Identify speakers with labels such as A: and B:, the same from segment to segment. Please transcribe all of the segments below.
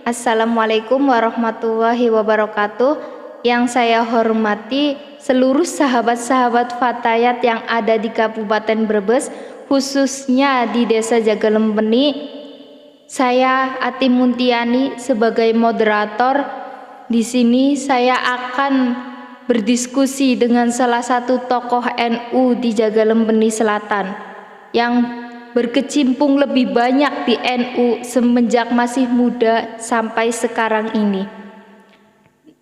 A: Assalamualaikum warahmatullahi wabarakatuh. Yang saya hormati seluruh sahabat-sahabat Fatayat yang ada di Kabupaten Brebes, khususnya di Desa Jagalempeni. Saya Ati Muntiani sebagai moderator. Di sini saya akan berdiskusi dengan salah satu tokoh NU di Jagalempeni Selatan yang berkecimpung lebih banyak di NU semenjak masih muda sampai sekarang ini.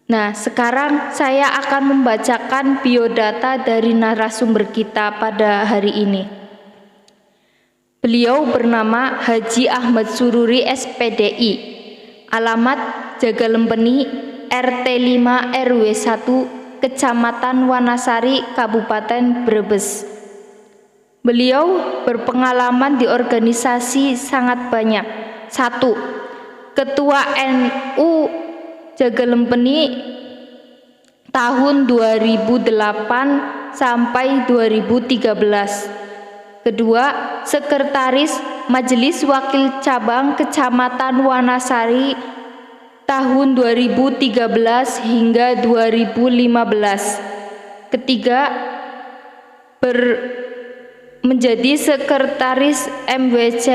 A: Nah, sekarang saya akan membacakan biodata dari narasumber kita pada hari ini. Beliau bernama Haji Ahmad Sururi SPDI, alamat Jagalempeni, RT 5 RW 1, Kecamatan Wanasari, Kabupaten Brebes. Beliau berpengalaman di organisasi sangat banyak. 1. Ketua NU Jagalempeni tahun 2008 sampai 2013. Kedua, Sekretaris Majelis Wakil Cabang Kecamatan Wanasari tahun 2013 hingga 2015. Ketiga, menjadi Sekretaris MWC.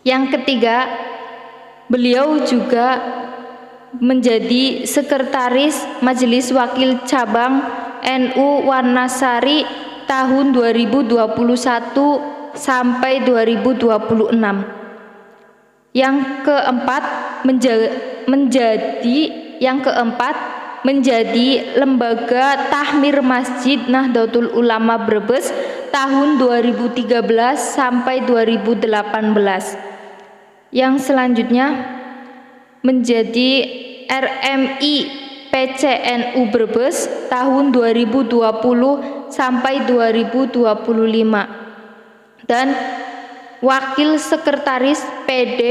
A: Yang ketiga, beliau juga menjadi Sekretaris Majelis Wakil Cabang NU Wanasari tahun 2021 sampai 2026. Yang keempat, menjadi Lembaga Tahmir Masjid Nahdlatul Ulama Brebes tahun 2013 sampai 2018. Yang selanjutnya menjadi RMI PCNU Brebes tahun 2020 sampai 2025 dan Wakil Sekretaris PD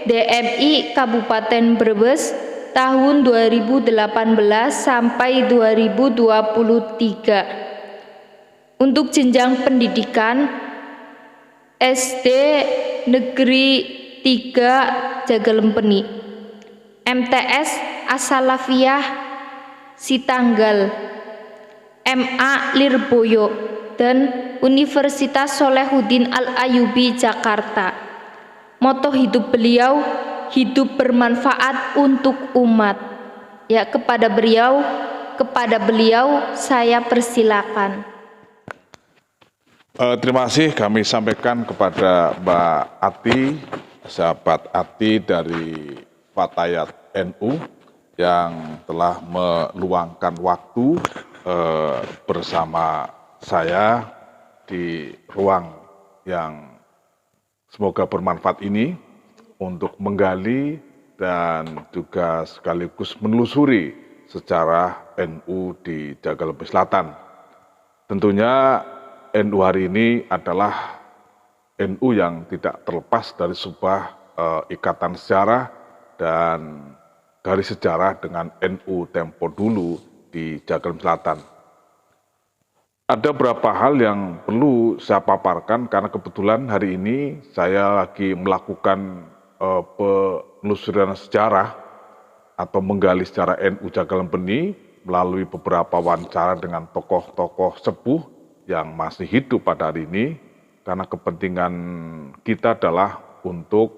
A: DMI Kabupaten Brebes tahun 2018 sampai 2023. Untuk jenjang pendidikan SD Negeri 3 Jagalempeni, MTS As-Salafiyah Sitanggal, MA Lirboyo, dan Universitas Solahuddin Al-Ayyubi Jakarta. Moto hidup beliau, hidup bermanfaat untuk umat. Ya, kepada beliau saya persilakan.
B: Terima kasih kami sampaikan kepada Mbak Ati, sahabat Ati dari Fatayat NU yang telah meluangkan waktu bersama saya di ruang yang semoga bermanfaat ini untuk menggali dan juga sekaligus menelusuri sejarah NU di Jagalempeni Selatan. Tentunya NU hari ini adalah NU yang tidak terlepas dari sebuah ikatan sejarah dan garis sejarah dengan NU tempo dulu di Jagalempeni Selatan. Ada beberapa hal yang perlu saya paparkan karena kebetulan hari ini saya lagi melakukan penelusuran sejarah atau menggali sejarah NU Jagalempeni melalui beberapa wawancara dengan tokoh-tokoh sepuh yang masih hidup pada hari ini, karena kepentingan kita adalah untuk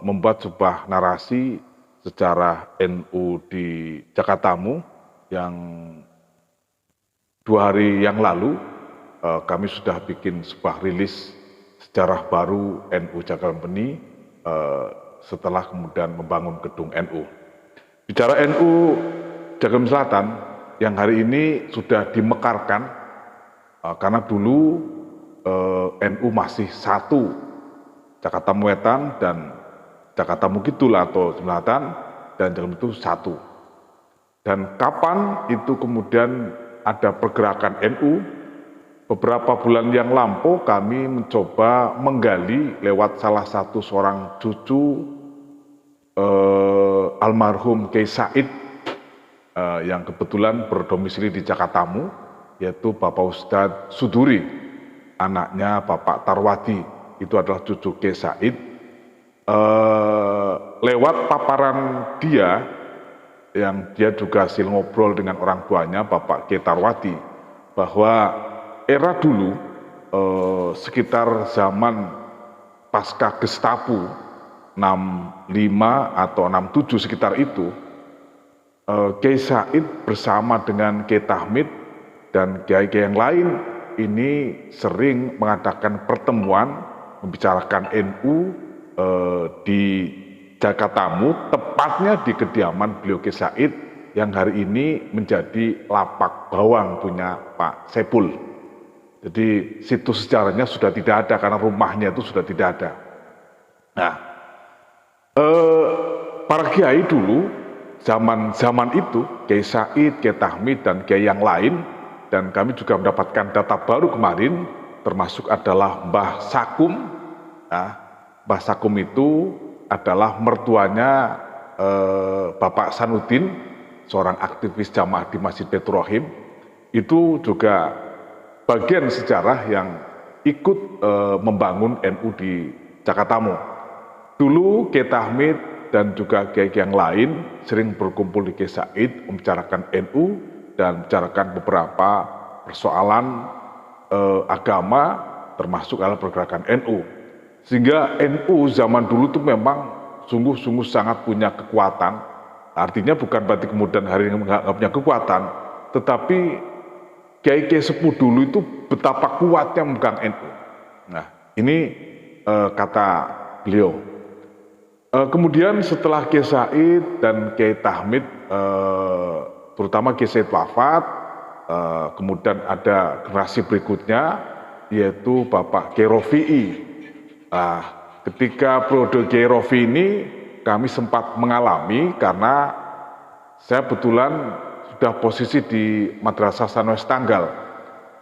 B: membuat sebuah narasi sejarah NU di Jakartamu yang 2 hari yang lalu kami sudah bikin sebuah rilis sejarah baru NU Jagalempeni setelah kemudian membangun gedung NU. Bicara NU Jagalempeni Selatan yang hari ini sudah dimekarkan karena dulu NU masih satu, Jakarta Wetan dan Jakarta Kidul atau Selatan, dan Jagalempeni itu satu. Dan kapan itu kemudian ada pergerakan NU, beberapa bulan yang lampau kami mencoba menggali lewat salah satu seorang cucu almarhum Kiai Said yang kebetulan berdomisili di Jakartamu, yaitu Bapak Ustadz Suduri, anaknya Bapak Tarwadi, itu adalah cucu Kiai Said. lewat paparan dia, yang dia juga hasil ngobrol dengan orang tuanya, Bapak Kiai Tarwati, bahwa era dulu sekitar zaman pasca Gestapo 65 atau 67 sekitar itu, Kiai Said bersama dengan Kiai Tahmid dan kiai-kiai yang lain ini sering mengadakan pertemuan membicarakan NU di Jakartamu, tepatnya di kediaman beliau Kiai Said yang hari ini menjadi lapak bawang punya Pak Saipul. Jadi situs sejarahnya sudah tidak ada karena rumahnya itu sudah tidak ada. Nah, para kiai dulu zaman itu, Kiai Said, Kiai Tahmid dan kiai yang lain, dan kami juga mendapatkan data baru kemarin, termasuk adalah Mbah Sakum. Nah, Mbah Sakum itu adalah mertuanya Bapak Sanudin, seorang aktivis jamaah di Masjid Baitur Rahim. Itu juga bagian sejarah yang ikut membangun NU di Jakartamu. Dulu Kiai Tahmid dan juga kiai yang lain sering berkumpul di Kiai Said membicarakan NU dan membicarakan beberapa persoalan agama, termasuk dalam pergerakan NU. Sehingga NU zaman dulu itu memang sungguh-sungguh sangat punya kekuatan. Artinya bukan berarti kemudian hari ini nggak punya kekuatan, tetapi kiai-kiai sepuh dulu itu betapa kuatnya memegang NU. Nah, ini kata beliau. Kemudian setelah Kiai Said dan Kiai Tahmid, terutama Kiai Said wafat, kemudian ada generasi berikutnya, yaitu Bapak Kiai Rofi'i. Ketika periode Kiai Rofi'i ini kami sempat mengalami karena saya kebetulan sudah posisi di Madrasah Sanawiyah Tanggal.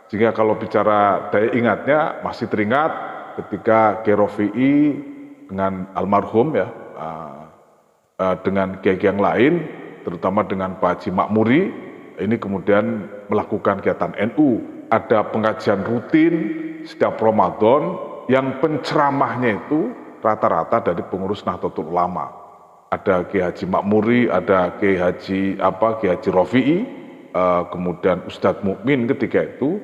B: Sehingga kalau bicara daya ingatnya masih teringat ketika Kiai Rofi'i dengan almarhum ya, dengan kiai yang lain, terutama dengan Pak Haji Makmuri, ini kemudian melakukan kegiatan NU. Ada pengajian rutin setiap Ramadan yang penceramahnya itu rata-rata dari pengurus Nahdlatul Ulama. Ada Kiai Haji Makmuri, ada Kiai Haji Rofi'i, kemudian Ustadz Mukmin ketika itu,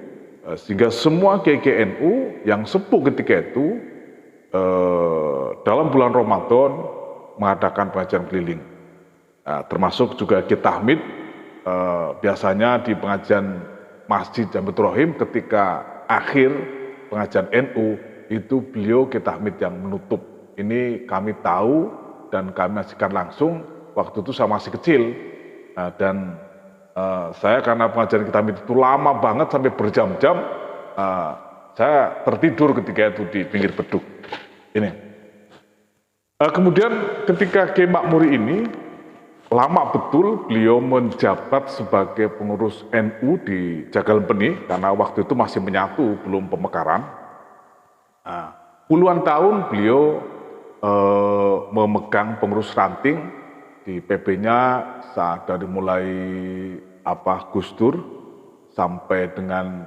B: sehingga semua kiai NU yang sepuh ketika itu dalam bulan Ramadan mengadakan pengajian keliling. Termasuk juga Kiai Tahmid, biasanya di pengajian Masjid Baitur Rahim ketika akhir pengajian NU itu beliau Kiai Tahmid yang menutup. Ini kami tahu dan kami saksikan langsung. Waktu itu saya masih kecil, dan saya karena pengajian Kiai Tahmid itu lama banget sampai berjam-jam, saya tertidur ketika itu di pinggir beduk. Ini. Kemudian ketika Kiai Makmuri ini lama betul beliau menjabat sebagai pengurus NU di Jagalempeni karena waktu itu masih menyatu, belum pemekaran. Puluhan tahun beliau memegang pengurus ranting di PB-nya saat dari mulai Gus Dur sampai dengan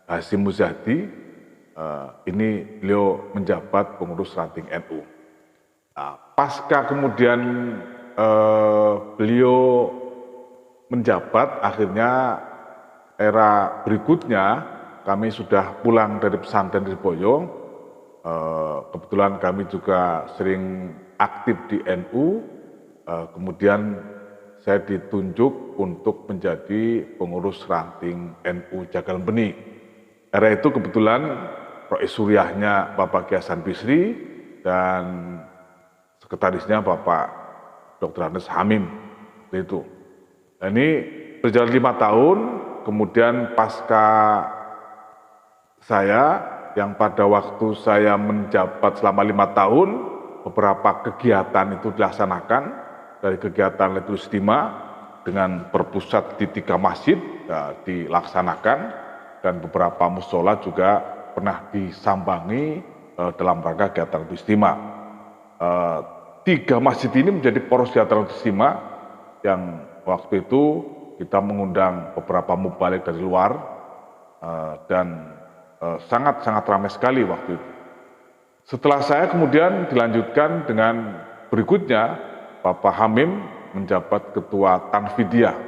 B: Hasyim Muzadi. Ini beliau menjabat pengurus ranting NU. Pasca kemudian beliau menjabat, akhirnya era berikutnya kami sudah pulang dari pesantren di Boyong. Kebetulan kami juga sering aktif di NU. Kemudian saya ditunjuk untuk menjadi pengurus ranting NU Jagalempeni. Era itu kebetulan Rois Suriahnya Bapak Kiai Hasan Bisri dan sekretarisnya Bapak Dr. Anes Hamim. Itu. Nah, ini berjalan 5 tahun, kemudian pasca saya yang pada waktu saya menjabat selama 5 tahun, beberapa kegiatan itu dilaksanakan, dari kegiatan Lailatul Istima dengan berpusat di 3 masjid dilaksanakan, dan beberapa musola juga pernah disambangi dalam rangka kegiatan Lailatul Istima. 3 masjid ini menjadi poros kegiatan Lailatul Istima yang waktu itu kita mengundang beberapa mubalik dari luar dan sangat-sangat ramai sekali waktu itu. Setelah saya kemudian dilanjutkan dengan berikutnya, Bapak Hamim menjabat Ketua Tanfidiyah.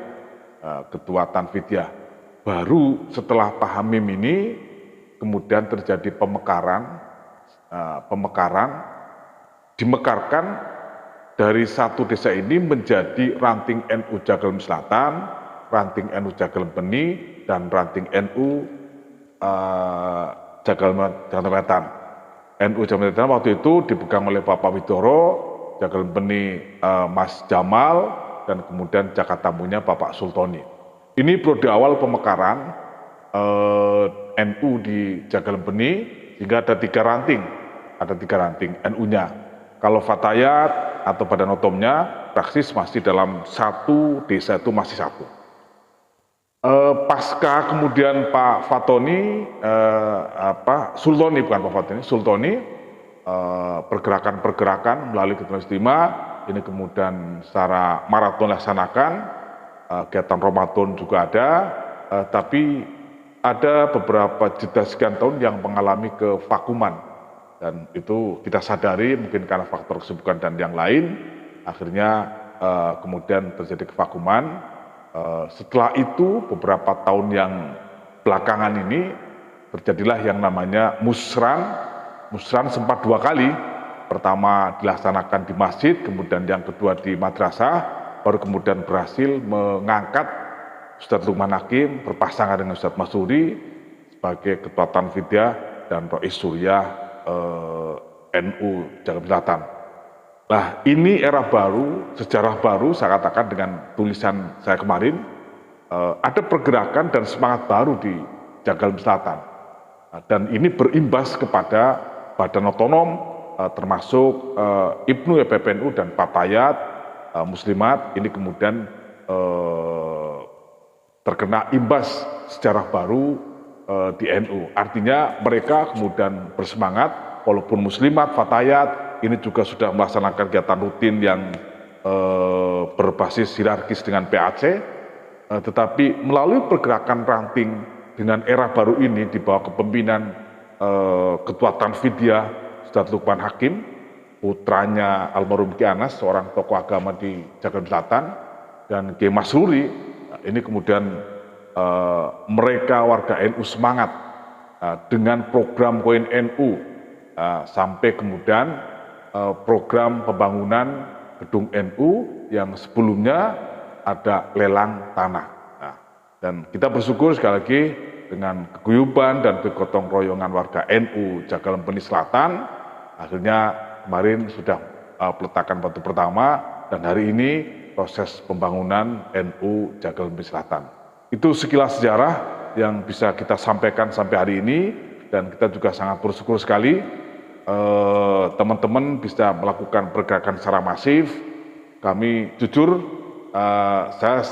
B: Ketua Tanfidiyah. Baru setelah Pak Hamim ini kemudian terjadi pemekaran, dimekarkan dari satu desa ini menjadi ranting NU Jagelem Selatan, ranting NU Jagelem Beni, dan ranting NU Jagelem Wetan. NU Jagelem Wetan waktu itu dipegang oleh Bapak Widoro, Jagelem Beni Mas Jamal, dan kemudian Jakarta Tamunya Bapak Sultoni. Ini periode awal pemekaran NU di Jagelem Beni, sehingga ada tiga ranting NU-nya. Kalau Fatayat atau Badan Otomnya praksis masih dalam satu desa itu masih satu. Pasca kemudian Pak Fatoni, Sultoni bukan Pak Fatoni, Sultoni, pergerakan melalui Ketua Istimewa ini kemudian secara maraton dilaksanakan, kegiatan Ramadan juga ada, tapi ada beberapa jeda sekian tahun yang mengalami kevakuman. Dan itu kita sadari mungkin karena faktor kesibukan dan yang lain, akhirnya kemudian terjadi kevakuman. Setelah itu beberapa tahun yang belakangan ini terjadilah yang namanya musran. Musran sempat dua kali. Pertama dilaksanakan di masjid, kemudian yang kedua di madrasah, baru kemudian berhasil mengangkat Ustadz Lukman Hakim berpasangan dengan Ustadz Masuri sebagai Ketua Tanfidiyah dan Rois Suriah NU Jagelem Selatan. Nah, ini era baru, sejarah baru, saya katakan dengan tulisan saya kemarin, ada pergerakan dan semangat baru di Jagelem Selatan. Dan ini berimbas kepada badan otonom, termasuk Ibnu PPNU dan Fatayat, Muslimat, ini kemudian terkena imbas sejarah baru di NU. Artinya mereka kemudian bersemangat, walaupun Muslimat, Fatayat, ini juga sudah melaksanakan kegiatan rutin yang berbasis hierarkis dengan PAC, tetapi melalui pergerakan ranting dengan era baru ini di bawah kepemimpinan Ketua Tanfidiyah Ustadz Lukman Hakim, putranya almarhum Ki Anas, seorang tokoh agama di Jagelem Selatan, dan Ki Masruri, ini kemudian mereka warga NU semangat dengan program Koin NU sampai kemudian program pembangunan gedung NU yang sebelumnya ada lelang tanah. Dan kita bersyukur sekali lagi dengan keguyuban dan kegotong royongan warga NU Jagelem Beni Selatan, akhirnya kemarin sudah peletakan batu pertama dan hari ini proses pembangunan NU Jagelem Beni Selatan. Itu sekilas sejarah yang bisa kita sampaikan sampai hari ini, dan kita juga sangat bersyukur sekali teman-teman bisa melakukan pergerakan secara masif. Kami jujur, saya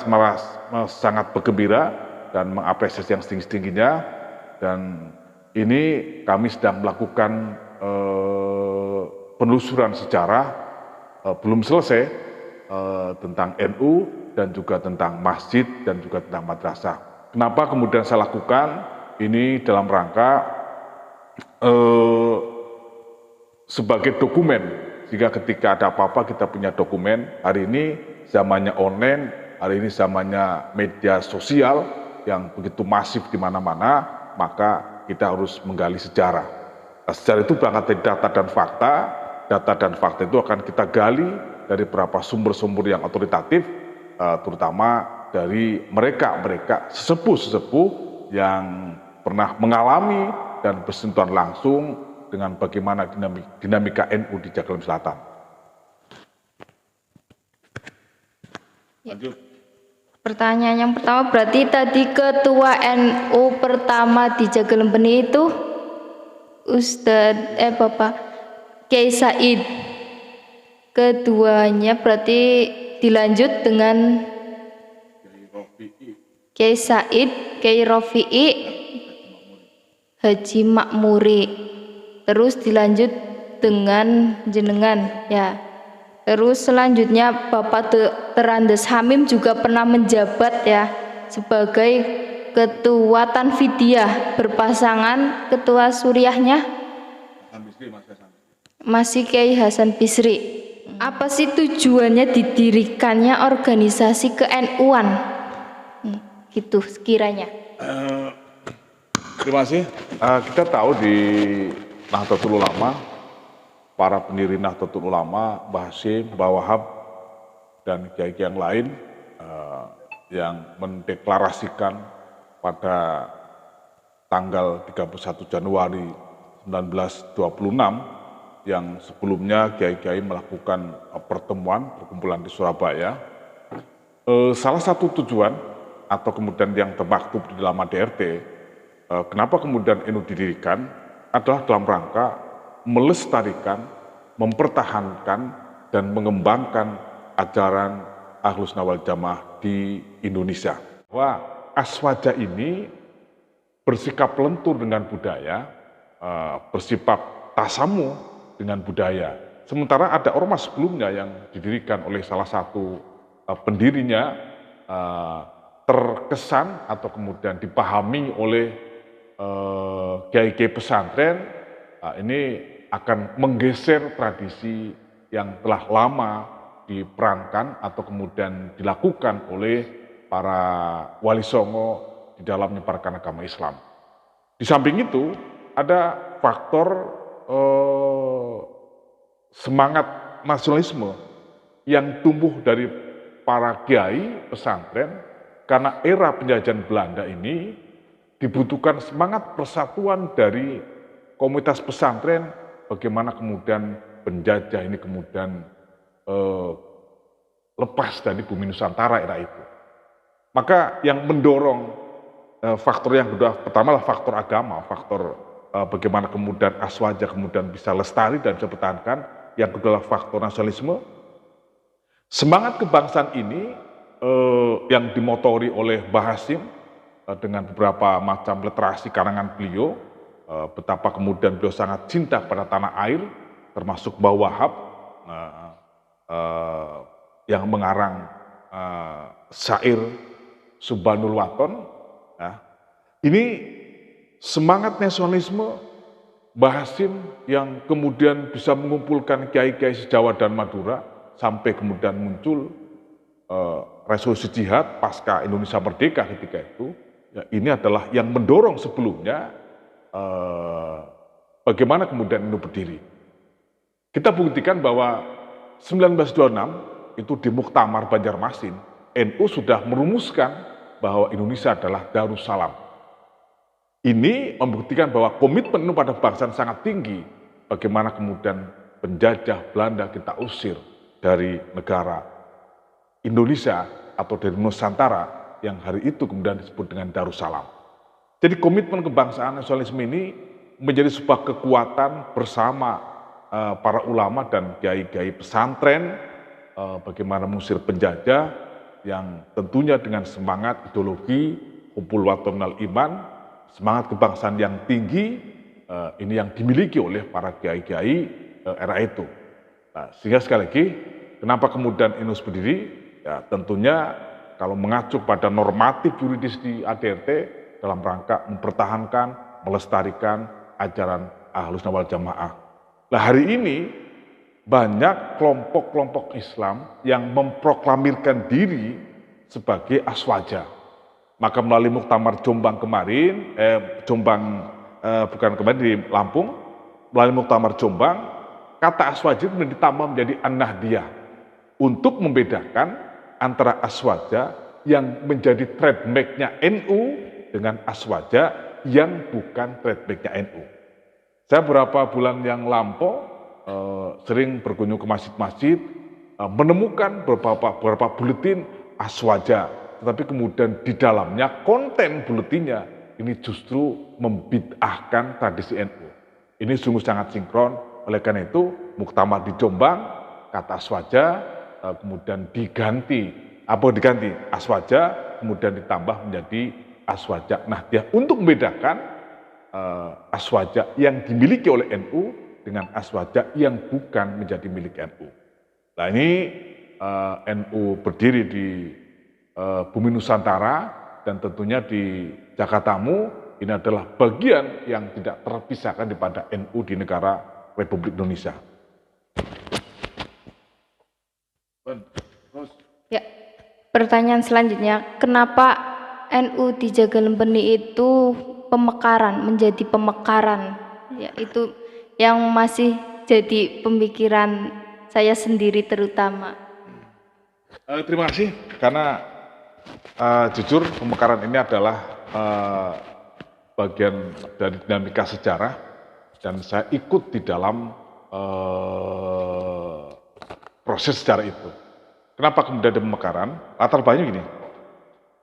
B: sangat bergembira dan mengapresiasi yang setinggi-tingginya, dan ini kami sedang melakukan penelusuran sejarah belum selesai tentang NU dan juga tentang masjid dan juga tentang madrasah. Kenapa kemudian saya lakukan ini dalam rangka sebagai dokumen, sehingga ketika ada apa-apa kita punya dokumen. Hari ini zamannya online, hari ini zamannya media sosial yang begitu masif di mana-mana, maka kita harus menggali sejarah. Nah, sejarah itu berangkat dari data dan fakta itu akan kita gali dari beberapa sumber-sumber yang otoritatif, terutama dari mereka sesepuh-sesepuh yang pernah mengalami dan bersentuhan langsung dengan bagaimana dinamika NU di Jagelem Selatan.
A: Lanjut. Pertanyaan yang pertama, berarti tadi ketua NU pertama di Jagelem Beni itu Bapak Kiai Said. Keduanya berarti dilanjut dengan Kiai Said, Kiai Rofi'i, Haji Makmuri. Terus dilanjut dengan jenengan ya. Terus selanjutnya Bapak Terandes Hamim juga pernah menjabat ya sebagai Ketua Tanfidiyah berpasangan Ketua Suriahnya Masih Kiai Hasan Bisri. Apa sih tujuannya didirikannya organisasi ke-NU-an? Gitu sekiranya.
B: Terima kasih. Kita tahu di Nahdlatul Ulama, para pendiri Nahdlatul Ulama, Mbah Hasyim, Mbah Wahab, dan kiai-kiai yang lain yang mendeklarasikan pada tanggal 31 Januari 1926 yang sebelumnya kiai-kiai melakukan perkumpulan di Surabaya. Salah satu tujuan atau kemudian yang termaktub di dalam ADRT, kenapa kemudian NU didirikan adalah dalam rangka melestarikan, mempertahankan, dan mengembangkan ajaran Ahlus Sunnah wal Jamaah di Indonesia. Bahwa Aswaja ini bersikap lentur dengan budaya, bersifat tasamu dengan budaya. Sementara ada ormas sebelumnya yang didirikan oleh salah satu pendirinya terkesan atau kemudian dipahami oleh kiai-kiai pesantren, ini akan menggeser tradisi yang telah lama diperankan atau kemudian dilakukan oleh para wali songo di dalam menyebarkan agama Islam. Di samping itu ada faktor semangat nasionalisme yang tumbuh dari para kiai pesantren karena era penjajahan Belanda ini dibutuhkan semangat persatuan dari komunitas pesantren bagaimana kemudian penjajah ini kemudian lepas dari bumi Nusantara era itu. Maka yang mendorong faktor yang kedua, pertama adalah faktor agama, faktor bagaimana kemudian Aswaja kemudian bisa lestari dan bisa bertahankan. Yang kedua adalah faktor nasionalisme. Semangat kebangsaan ini yang dimotori oleh Mbah Hasyim dengan beberapa macam literasi karangan beliau, betapa kemudian beliau sangat cinta pada tanah air, termasuk Mbah Wahab yang mengarang syair Subhanul Waton. Ini semangat nasionalisme Mbah Hasyim yang kemudian bisa mengumpulkan kiai-kiai se-Jawa dan Madura sampai kemudian muncul resolusi jihad pasca Indonesia merdeka ketika itu. Ya, ini adalah yang mendorong sebelumnya bagaimana kemudian NU berdiri. Kita buktikan bahwa 1926 itu di Muktamar Banjarmasin, NU sudah merumuskan bahwa Indonesia adalah Darussalam. Ini membuktikan bahwa komitmen NU pada kebangsaan sangat tinggi. Bagaimana kemudian penjajah Belanda kita usir dari negara Indonesia atau dari Nusantara yang hari itu kemudian disebut dengan Darussalam. Jadi komitmen kebangsaan nasionalisme ini menjadi sebuah kekuatan bersama para ulama dan kiai-kiai pesantren bagaimana mengusir penjajah yang tentunya dengan semangat ideologi hubbul waton minal iman, semangat kebangsaan yang tinggi ini yang dimiliki oleh para kiai-kiai era itu. Nah, sehingga sekali lagi, kenapa kemudian NU berdiri? Ya, tentunya kalau mengacu pada normatif yuridis di ADRT dalam rangka mempertahankan, melestarikan ajaran Ahlus Sunnah wal Jamaah. Nah, hari ini banyak kelompok-kelompok Islam yang memproklamirkan diri sebagai Aswaja. Maka melalui Muktamar Jombang kemarin, di Lampung, melalui Muktamar Jombang, kata Aswaja itu ditambah menjadi An-Nahdiyah untuk membedakan antara Aswaja yang menjadi trademark-nya NU dengan Aswaja yang bukan trademark-nya NU. Saya beberapa bulan yang lampau sering berkunjung ke masjid-masjid, menemukan beberapa buletin Aswaja. Tetapi kemudian di dalamnya konten buletinnya ini justru membid'ahkan tradisi NU. Ini sungguh sangat sinkron. Oleh karena itu Muktamar di Jombang kata Aswaja kemudian diganti Aswaja kemudian ditambah menjadi Aswaja Nahdiyah untuk membedakan Aswaja yang dimiliki oleh NU dengan Aswaja yang bukan menjadi milik NU. Nah, ini NU berdiri di bumi Nusantara dan tentunya di Jakartamu ini adalah bagian yang tidak terpisahkan daripada NU di negara Republik Indonesia. Terus
A: Ya, pertanyaan selanjutnya, kenapa NU di Jagalempeni itu menjadi pemekaran? Ya, itu yang masih jadi pemikiran saya sendiri terutama.
B: terima kasih karena jujur pemekaran ini adalah bagian dari dinamika sejarah dan saya ikut di dalam proses sejarah itu. Kenapa kemudian ada pemekaran? Latar belakangnya gini.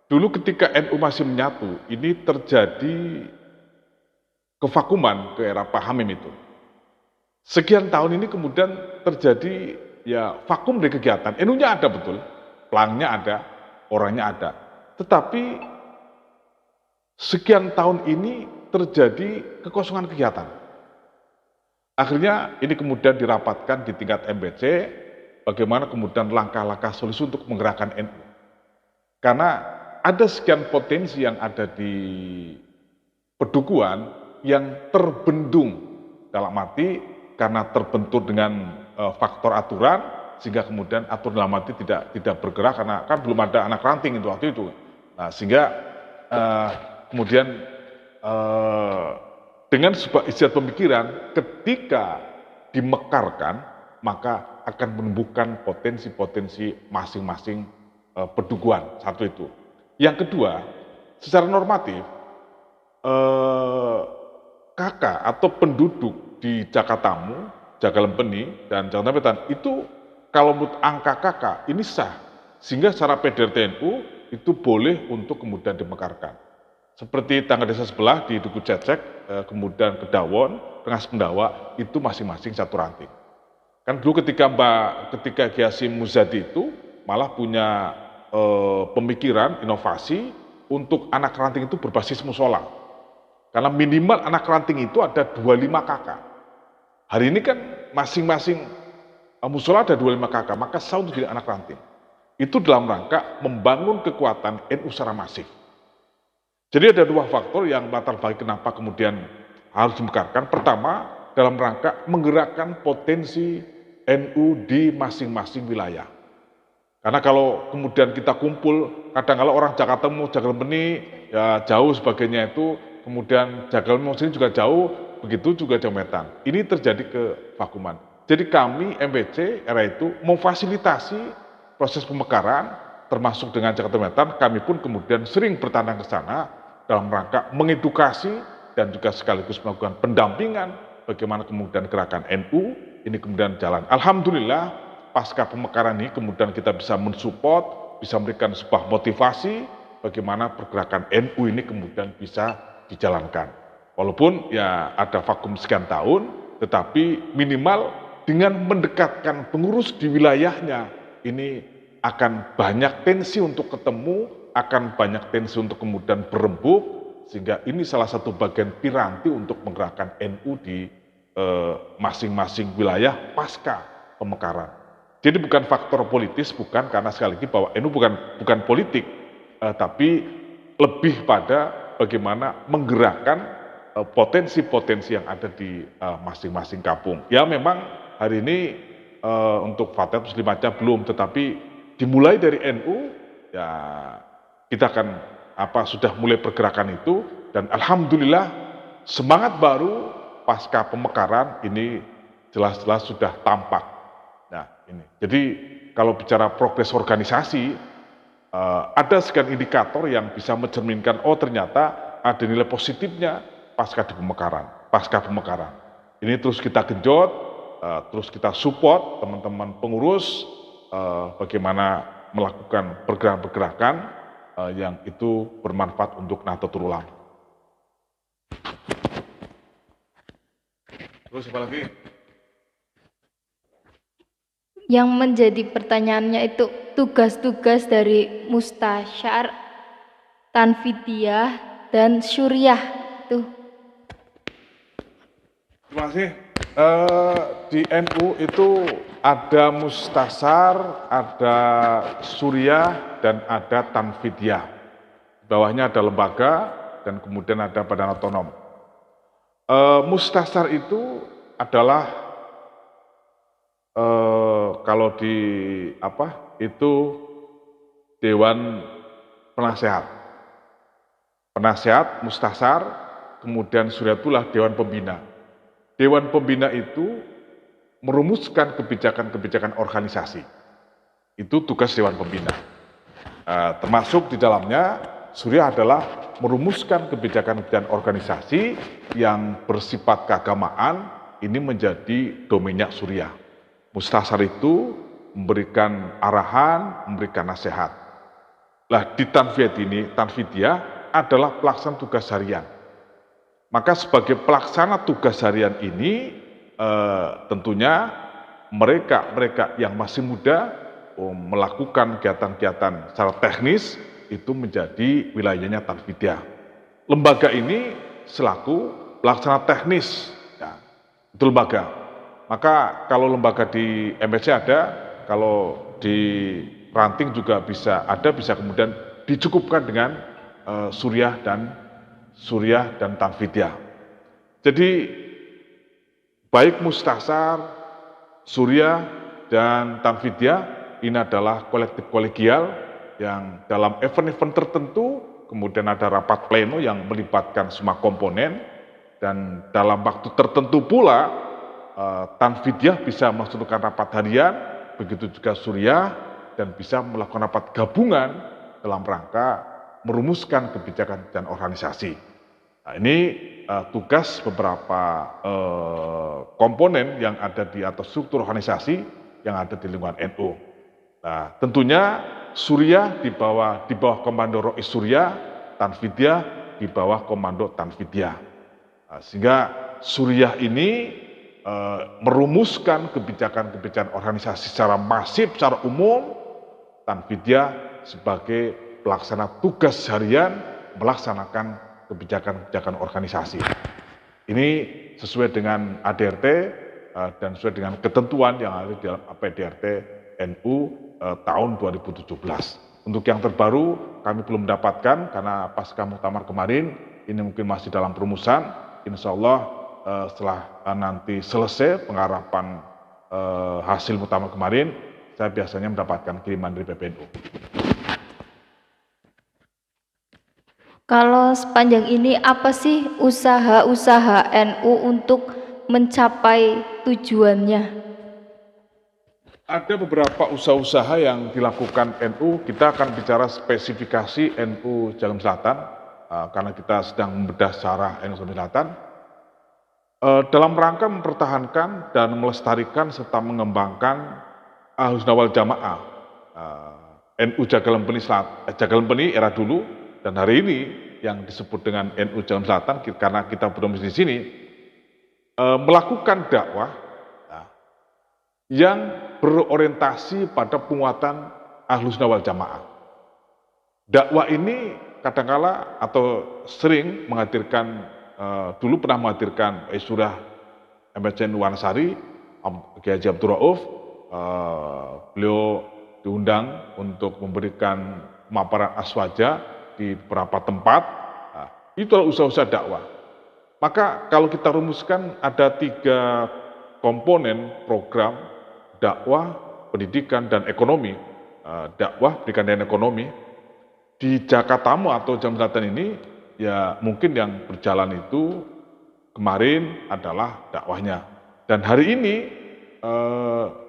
B: Dulu ketika NU masih menyatu, ini terjadi kevakuman ke era Pak Hamim itu. Sekian tahun ini kemudian terjadi ya vakum dari kegiatan. NU-nya ada betul, pelangnya ada, orangnya ada. Tetapi sekian tahun ini terjadi kekosongan kegiatan. Akhirnya ini kemudian dirapatkan di tingkat MBC, bagaimana kemudian langkah-langkah solusi untuk menggerakkan NU. Karena ada sekian potensi yang ada di Pedukuhan yang terbendung dalam arti karena terbentur dengan faktor aturan sehingga kemudian aturan dalam arti tidak bergerak karena kan belum ada anak ranting itu waktu itu. Nah, sehingga kemudian dengan sebuah istilah pemikiran ketika dimekarkan maka akan menumbuhkan potensi-potensi masing-masing Pedukuhan, satu itu. Yang kedua, secara normatif kakak atau penduduk di Jakatamu, Jagalempeni dan Jakarta Wetan itu kalau menurut angka kakak ini sah sehingga secara PDRT-NU itu boleh untuk kemudian dimekarkan. Seperti tangga desa sebelah di Duku Cecek, kemudian Kedawon, Rengas Pendawa itu masing-masing satu ranting. Kan dulu ketika Ki Hasyim Muzadi itu malah punya pemikiran inovasi untuk anak ranting itu berbasis musola. Karena minimal anak ranting itu ada 25 kakak. Hari ini kan masing-masing musola ada 25 kakak, maka sah untuk jadi anak ranting. Itu dalam rangka membangun kekuatan NU secara masif. Jadi ada dua faktor yang latar belakang kenapa kemudian harus dimekarkan. Pertama, dalam rangka menggerakkan potensi NU di masing-masing wilayah. Karena kalau kemudian kita kumpul, kadang-kadang orang Jakarta mau Jagalempeni ya jauh sebagainya itu, kemudian Jagalempeni sini juga jauh, begitu juga Jametan. Ini terjadi kevakuman. Jadi kami MBC era itu memfasilitasi proses pemekaran, termasuk dengan Jakarta Wetan, kami pun kemudian sering bertandang ke sana dalam rangka mengedukasi dan juga sekaligus melakukan pendampingan bagaimana kemudian gerakan NU ini kemudian jalan. Alhamdulillah pasca pemekaran ini kemudian kita bisa mensupport, bisa memberikan sebuah motivasi bagaimana pergerakan NU ini kemudian bisa dijalankan. Walaupun ya ada vakum sekian tahun, tetapi minimal dengan mendekatkan pengurus di wilayahnya, ini akan banyak tensi untuk ketemu, akan banyak tensi untuk kemudian berembuk, sehingga ini salah satu bagian piranti untuk menggerakkan NU di masing-masing wilayah pasca pemekaran. Jadi bukan faktor politis, bukan karena sekali lagi bahwa NU bukan politik, tapi lebih pada bagaimana menggerakkan potensi-potensi yang ada di masing-masing kampung. Ya memang hari ini untuk Fatayat Muslim Aceh belum, tetapi dimulai dari NU ya kita akan sudah mulai pergerakan itu dan alhamdulillah semangat baru pasca pemekaran ini jelas-jelas sudah tampak. Nah ini, jadi kalau bicara progres organisasi ada sekian indikator yang bisa mencerminkan ternyata ada nilai positifnya pasca pemekaran. Ini terus kita genjot, terus kita support teman-teman pengurus bagaimana melakukan pergerakan-pergerakan yang itu bermanfaat untuk Nahdlatul Ulama. Terus apa lagi?
A: Yang menjadi pertanyaannya itu tugas-tugas dari Mustasyar, Tanfidiyah, dan Syuriah tuh.
B: Terima kasih. Di NU itu ada Mustasyar, ada Syuriah, dan ada Tanfidiyah. Di bawahnya ada lembaga dan kemudian ada badan otonom. Mustasyar itu adalah kalau di itu Dewan Penasehat, Mustasar, kemudian Suryatullah Dewan Pembina. Dewan Pembina itu merumuskan kebijakan-kebijakan organisasi. Itu tugas Dewan Pembina. Termasuk di dalamnya Surya adalah merumuskan kebijakan-kebijakan organisasi yang bersifat keagamaan, ini menjadi domainnya Surya. Mustasar itu memberikan arahan, memberikan nasihat. Nah, di Tanfidiyah adalah pelaksana tugas harian. Maka sebagai pelaksana tugas harian ini, tentunya mereka yang masih muda melakukan kegiatan-kegiatan secara teknis itu menjadi wilayahnya Tanfidiyah. Lembaga ini selaku pelaksana teknis, ya, itu lembaga. Maka kalau lembaga di MSC ada, kalau di Ranting juga bisa ada, bisa kemudian dicukupkan dengan Surya dan Tanfidiyah. Jadi baik Mustasar, Surya, dan Tanfidiyah ini adalah kolektif kolegial yang dalam event-event tertentu kemudian ada rapat pleno yang melibatkan semua komponen, dan dalam waktu tertentu pula Tanfidiyah bisa melaksanakan rapat harian, begitu juga Surya, dan bisa melakukan rapat gabungan dalam rangka merumuskan kebijakan dan organisasi. Nah, ini tugas beberapa komponen yang ada di atas struktur organisasi yang ada di lingkungan NU. Nah, tentunya Surya di bawah komando Rois Surya, Tanfidiyah di bawah komando Tanfidiyah. Nah, sehingga Surya ini merumuskan kebijakan-kebijakan organisasi secara masif, secara umum. Tanfidiyah sebagai pelaksana tugas harian melaksanakan kebijakan-kebijakan organisasi. Ini sesuai dengan ADRT dan sesuai dengan ketentuan yang ada di dalam APDRT NU tahun 2017. Untuk yang terbaru kami belum mendapatkan karena pasca muktamar kemarin ini mungkin masih dalam perumusan. Insya Allah setelah nanti selesai penggarapan hasil muktamar kemarin, saya biasanya mendapatkan kiriman dari PBNU.
A: Kalau sepanjang ini apa sih usaha-usaha NU untuk mencapai tujuannya?
B: Ada beberapa usaha-usaha yang dilakukan NU. Kita akan bicara spesifikasi NU Jakarta Selatan karena kita sedang membedah sejarah NU Jakarta Selatan dalam rangka mempertahankan dan melestarikan serta mengembangkan Ahlus Sunnah wal Jamaah NU Jagalempeni era dulu dan hari ini yang disebut dengan NU Jakarta Selatan karena kita berdomisili di sini melakukan dakwah yang berorientasi pada penguatan Ahlus Sunnah wal Jamaah. Dakwah ini kadangkala atau sering menghadirkan, dulu pernah menghadirkan Surah MSC Nuwansari, Kiai Haji Abdul Rauf, beliau diundang untuk memberikan pemaparan aswaja di beberapa tempat. Nah, itu adalah usaha-usaha dakwah. Maka kalau kita rumuskan ada 3 komponen program: dakwah, pendidikan, dan ekonomi. Dakwah, pendidikan, dan ekonomi. Di Jakartamu atau Jakarta Selatan ini, ya mungkin yang berjalan itu kemarin adalah dakwahnya. Dan hari ini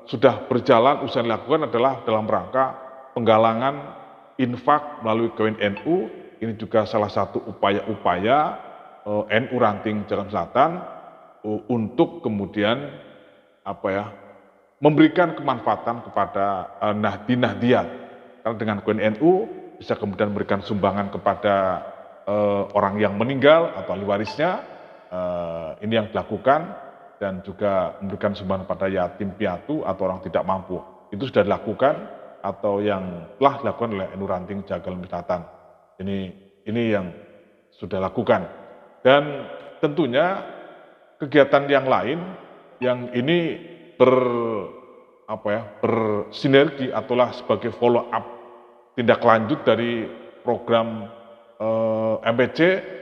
B: sudah berjalan, usaha yang dilakukan adalah dalam rangka penggalangan infak melalui KWIN NU. Ini juga salah satu upaya-upaya NU Ranting Jakarta Selatan untuk kemudian memberikan kemanfaatan kepada Nahdiyat. Karena dengan KWIN NU bisa kemudian memberikan sumbangan kepada orang yang meninggal atau ahli warisnya. Ini yang dilakukan, dan juga memberikan sumbangan pada yatim piatu atau orang tidak mampu. Itu sudah dilakukan atau yang telah dilakukan oleh NU Ranting Jagalempeni Selatan. Ini yang sudah dilakukan. Dan tentunya kegiatan yang lain yang ini bersinergi ataulah sebagai follow up tindak lanjut dari program MPC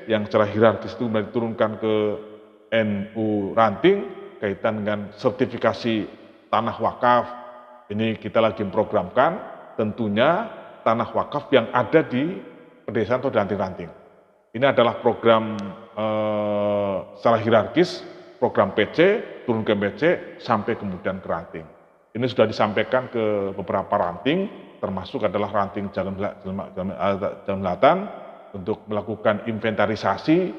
B: yang secara hierarkis itu diturunkan ke NU Ranting kaitan dengan sertifikasi tanah wakaf, Ini kita lagi memprogramkan tentunya tanah wakaf yang ada di pedesaan atau di ranting-ranting. Ini adalah program secara hierarkis, program PC, turun ke PC, sampai kemudian ke ranting. Ini sudah disampaikan ke beberapa ranting, termasuk adalah ranting Jalan Selatan, untuk melakukan inventarisasi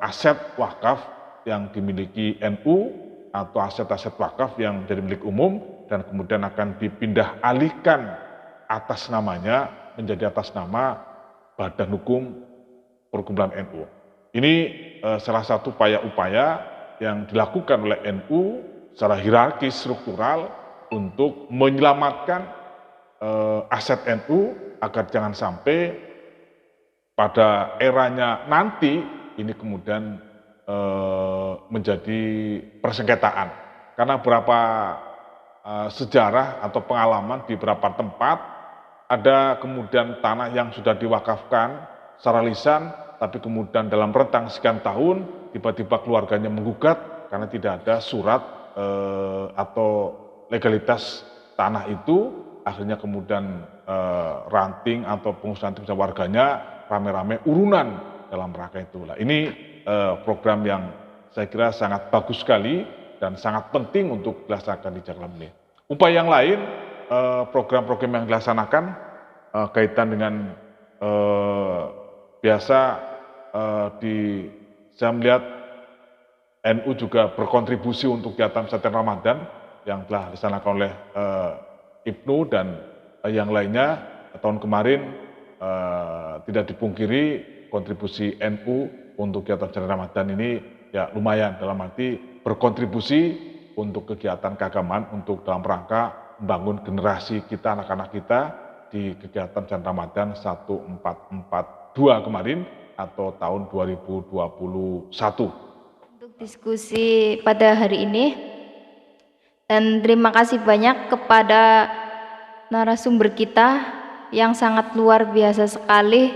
B: aset wakaf yang dimiliki NU atau aset-aset wakaf yang jadi milik umum, dan kemudian akan dipindah alihkan atas namanya menjadi atas nama Badan Hukum Perkumpulan NU. Ini salah satu upaya-upaya yang dilakukan oleh NU secara hierarkis struktural untuk menyelamatkan aset NU agar jangan sampai pada eranya nanti ini kemudian menjadi persengketaan. Karena beberapa sejarah atau pengalaman di beberapa tempat ada kemudian tanah yang sudah diwakafkan secara lisan, tapi kemudian dalam rentang sekian tahun tiba-tiba keluarganya menggugat karena tidak ada surat atau legalitas tanah itu, akhirnya kemudian ranting atau pengusaha bisa warganya rame-rame urunan dalam rangka itu. Nah, ini program yang saya kira sangat bagus sekali dan sangat penting untuk dilaksanakan di Jakarta ini. Upaya yang lain, program-program yang dilaksanakan kaitan dengan biasa saya melihat NU juga berkontribusi untuk kegiatan pesantren Ramadan yang telah dilaksanakan oleh Ibnu dan yang lainnya. Tahun kemarin tidak dipungkiri kontribusi NU untuk kegiatan pesantren Ramadan ini ya lumayan, dalam arti berkontribusi untuk kegiatan keagamaan untuk dalam rangka membangun generasi kita, anak-anak kita di kegiatan pesantren Ramadan 1442 kemarin atau tahun 2021.
A: Untuk diskusi pada hari ini, dan terima kasih banyak kepada narasumber kita yang sangat luar biasa sekali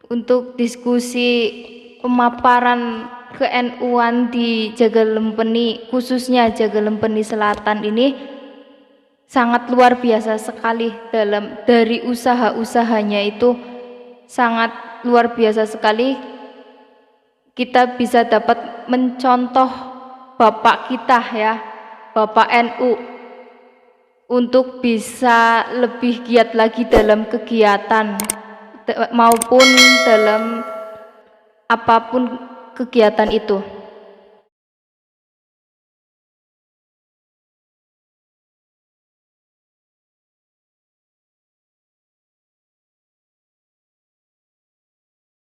A: untuk diskusi pemaparan ke-NU-an di Jagalempeni, khususnya Jagalempeni Selatan ini sangat luar biasa sekali. Dari usaha-usahanya itu sangat luar biasa sekali. Kita bisa dapat mencontoh Bapak kita ya, Bapak NU, untuk bisa lebih giat lagi dalam kegiatan maupun dalam apapun kegiatan itu.